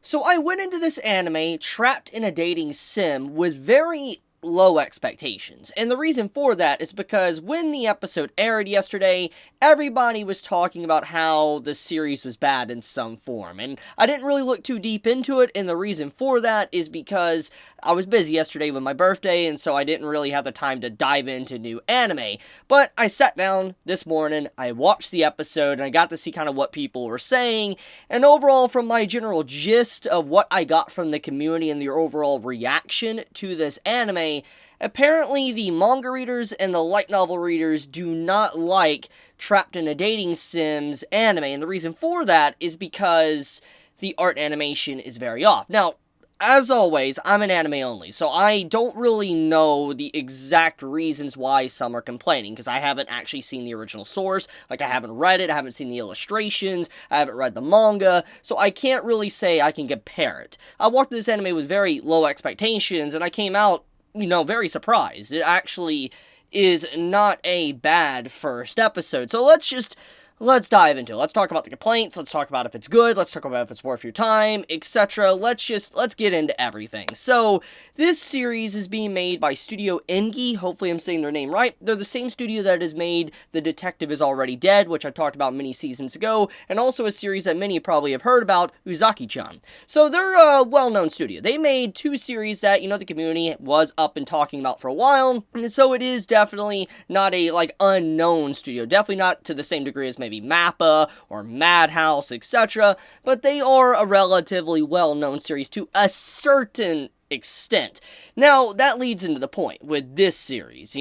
So I went into this anime trapped in a dating sim with very low expectations. And the reason for that is because when the episode aired yesterday, everybody was talking about how the series was bad in some form. And I didn't really look too deep into it, and the reason for that is because I was busy yesterday with my birthday, and so I didn't really have the time to dive into new anime. But I sat down this morning, I watched the episode, and I got to see kind of what people were saying, and overall, from my general gist of what I got from the community and the overall reaction to this anime, apparently the manga readers and the light novel readers do not like Trapped in a Dating Sims anime, and the reason for that is because the art animation is very off. Now, as always, I'm an anime only, so I don't really know the exact reasons why some are complaining, because I haven't actually seen the original source, like I haven't read it, I haven't seen the illustrations, I haven't read the manga, so I can't really say I can compare it. I walked this anime with very low expectations, and I came out, very surprised. It actually is not a bad first episode, so let's dive into it. Let's talk about the complaints, let's talk about if it's good, let's talk about if it's worth your time, etc. Let's get into everything. So, this series is being made by Studio ENGI, hopefully I'm saying their name right. They're the same studio that has made The Detective is Already Dead, which I talked about many seasons ago, and also a series that many probably have heard about, Uzaki-chan. So, they're a well-known studio. They made two series that, the community was up and talking about for a while, and so it is definitely not a, unknown studio. Definitely not to the same degree as maybe Mappa or Madhouse, etc., but they are a relatively well-known series to a certain extent. Now, that leads into the point with this series,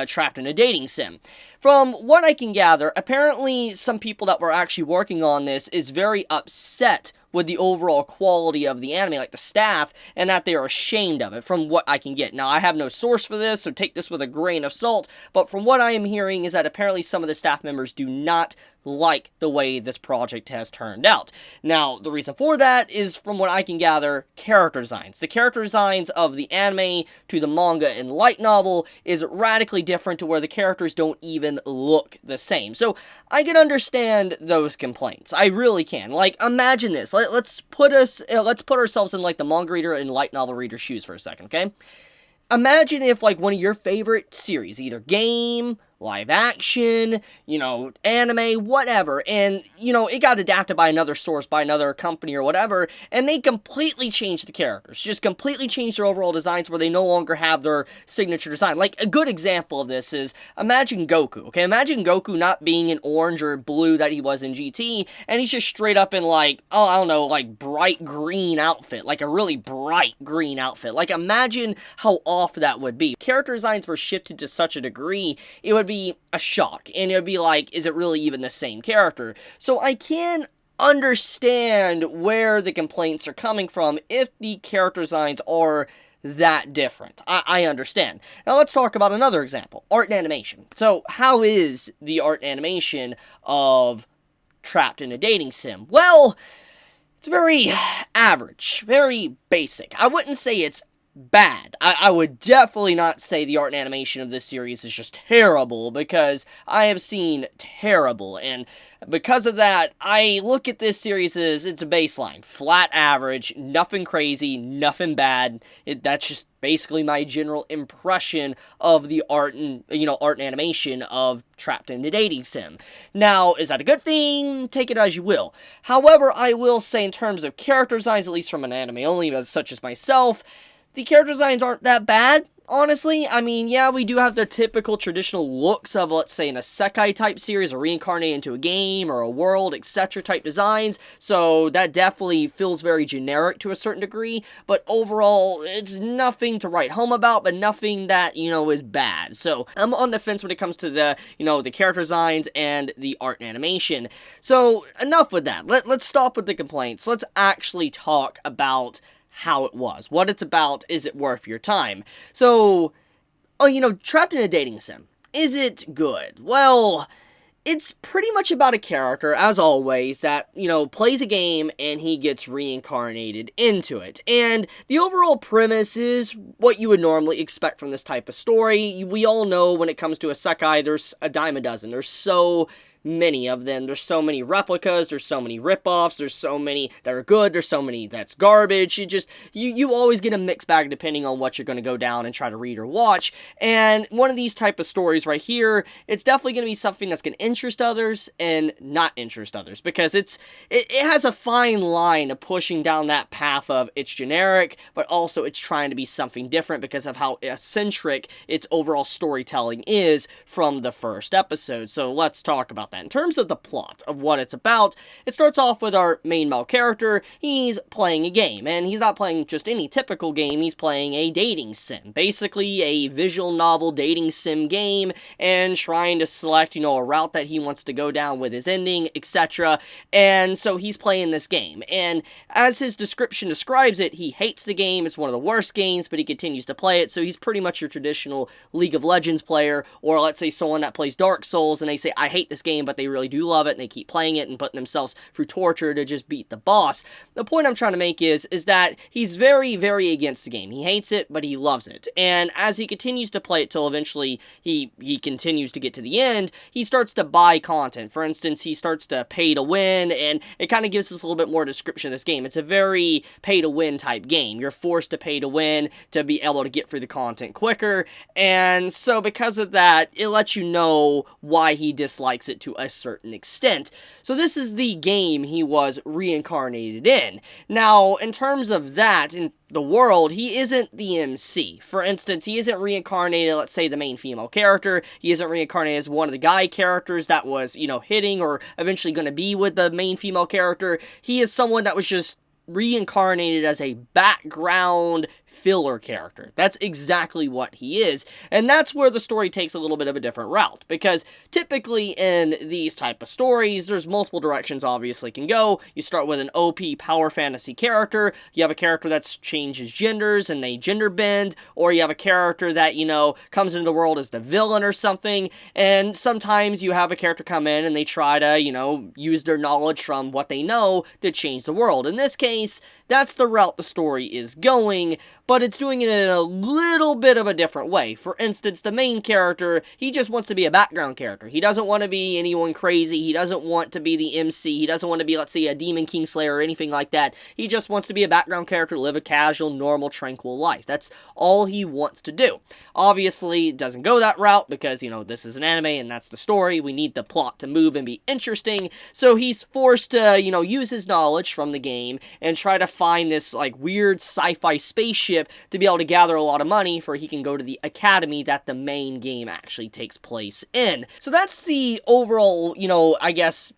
Trapped in a Dating Sim. From what I can gather, apparently some people that were actually working on this is very upset with the overall quality of the anime, like the staff, and that they are ashamed of it, from what I can get. Now, I have no source for this, so take this with a grain of salt, but from what I am hearing is that apparently some of the staff members do not like the way this project has turned out. Now, the reason for that is, from what I can gather, character designs. The character designs of the anime to the manga and light novel is radically different to where the characters don't even look the same. So, I can understand those complaints. I really can. Imagine this. Let's put ourselves in, the manga reader and light novel reader shoes for a second, okay? Imagine if, one of your favorite series, either game, live action, anime, whatever, and, it got adapted by another source, by another company or whatever, and they completely changed the characters, just completely changed their overall designs where they no longer have their signature design. A good example of this is, imagine Goku, okay? Imagine Goku not being in orange or blue that he was in GT, and he's just straight up in, bright green outfit, a really bright green outfit. Imagine how off that would be. Character designs were shifted to such a degree, it would be a shock, and it would be is it really even the same character? So I can understand where the complaints are coming from if the character designs are that different. I understand. Now let's talk about another example, art and animation. So how is the art animation of Trapped in a Dating Sim? Well, it's very average, very basic. I wouldn't say it's bad. I would definitely not say the art and animation of this series is just terrible, because I have seen terrible, and because of that, I look at this series as it's a baseline. Flat average, nothing crazy, nothing bad. That's just basically my general impression of the art and animation of Trapped in a Dating Sim. Now, is that a good thing? Take it as you will. However, I will say in terms of character designs, at least from an anime only such as myself, the character designs aren't that bad, honestly. I mean, yeah, we do have the typical traditional looks of, let's say, in a Sekai type series, or reincarnate into a game, or a world, etc. type designs, so that definitely feels very generic to a certain degree, but overall, it's nothing to write home about, but nothing that, is bad. So, I'm on the fence when it comes to the, the character designs and the art and animation. So, enough with that. Let's stop with the complaints. Let's actually talk about how it was, what it's about, is it worth your time? So, Trapped in a Dating Sim, is it good? Well, it's pretty much about a character, as always, that, plays a game and he gets reincarnated into it. And the overall premise is what you would normally expect from this type of story. We all know when it comes to a Sekai, there's a dime a dozen. There's so many of them. There's so many replicas, there's so many ripoffs, there's so many that are good, there's so many that's garbage. You always get a mixed bag depending on what you're going to go down and try to read or watch. And one of these type of stories right here, it's definitely going to be something that's going to interest others and not interest others, because it has a fine line of pushing down that path of it's generic, but also it's trying to be something different because of how eccentric its overall storytelling is from the first episode. So let's talk about that. In terms of the plot of what it's about, it starts off with our main male character. He's playing a game, and he's not playing just any typical game, he's playing a dating sim. Basically a visual novel dating sim game, and trying to select, a route that he wants to go down with his ending, etc. And so he's playing this game, and as his description describes it, he hates the game, it's one of the worst games, but he continues to play it. So he's pretty much your traditional League of Legends player, or let's say someone that plays Dark Souls and they say, I hate this game, but they really do love it, and they keep playing it and putting themselves through torture to just beat the boss. The point I'm trying to make is that he's very, very against the game. He hates it, but he loves it. And as he continues to play it till eventually he continues to get to the end, he starts to buy content. For instance, he starts to pay to win, and it kind of gives us a little bit more description of this game. It's a very pay to win type game. You're forced to pay to win to be able to get through the content quicker, and so because of that, it lets you know why he dislikes it to a certain extent. So this is the game he was reincarnated in. Now, in terms of that, in the world, he isn't the MC. For instance, he isn't reincarnated, let's say, the main female character. He isn't reincarnated as one of the guy characters that was, hitting or eventually going to be with the main female character. He is someone that was just reincarnated as a background filler character. That's exactly what he is, and that's where the story takes a little bit of a different route, because typically in these type of stories, there's multiple directions obviously can go. You start with an OP power fantasy character, you have a character that changes genders and they gender bend, or you have a character that, comes into the world as the villain or something, and sometimes you have a character come in and they try to, use their knowledge from what they know to change the world. In this case, that's the route the story is going, but it's doing it in a little bit of a different way. For instance, the main character, he just wants to be a background character. He doesn't want to be anyone crazy. He doesn't want to be the MC. He doesn't want to be, let's say, a Demon Kingslayer or anything like that. He just wants to be a background character, live a casual, normal, tranquil life. That's all he wants to do. Obviously, it doesn't go that route because, this is an anime and that's the story. We need the plot to move and be interesting. So he's forced to, use his knowledge from the game and try to find this, weird sci-fi spaceship to be able to gather a lot of money for he can go to the academy that the main game actually takes place in. So that's the overall, I guess,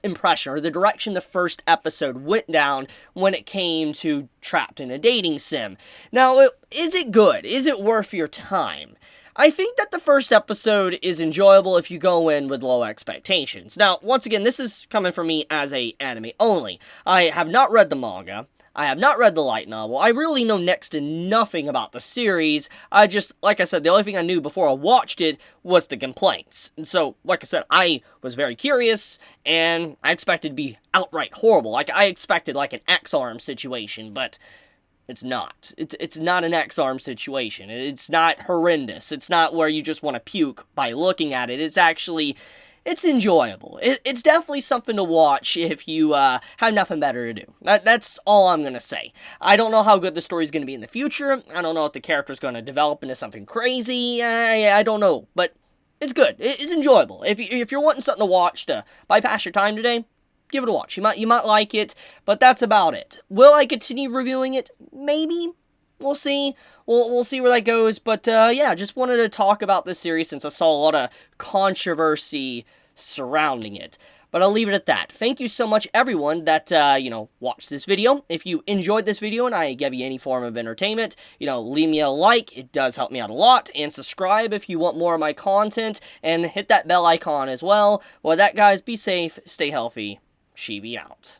impression or the direction the first episode went down when it came to Trapped in a Dating Sim. Now, is it good? Is it worth your time? I think that the first episode is enjoyable if you go in with low expectations. Now, once again, this is coming from me as a anime only. I have not read the manga. I have not read the light novel. I really know next to nothing about the series. Like I said, the only thing I knew before I watched it was the complaints. And so, like I said, I was very curious, and I expected to be outright horrible. I expected an X-Arm situation, but it's not. It's not an X-Arm situation. It's not horrendous. It's not where you just want to puke by looking at it. It's enjoyable. It's definitely something to watch if you have nothing better to do. That's all I'm going to say. I don't know how good the story's going to be in the future. I don't know if the character's going to develop into something crazy. I don't know, but it's good. It's enjoyable. If you're wanting something to watch to bypass your time today, give it a watch. You might like it, but that's about it. Will I continue reviewing it? Maybe. We'll see. We'll see where that goes. But yeah, just wanted to talk about this series since I saw a lot of controversy surrounding it. But I'll leave it at that. Thank you so much, everyone, that, watched this video. If you enjoyed this video and I gave you any form of entertainment, leave me a like. It does help me out a lot. And subscribe if you want more of my content. And hit that bell icon as well. Well, that, guys, be safe, stay healthy. Chibi out.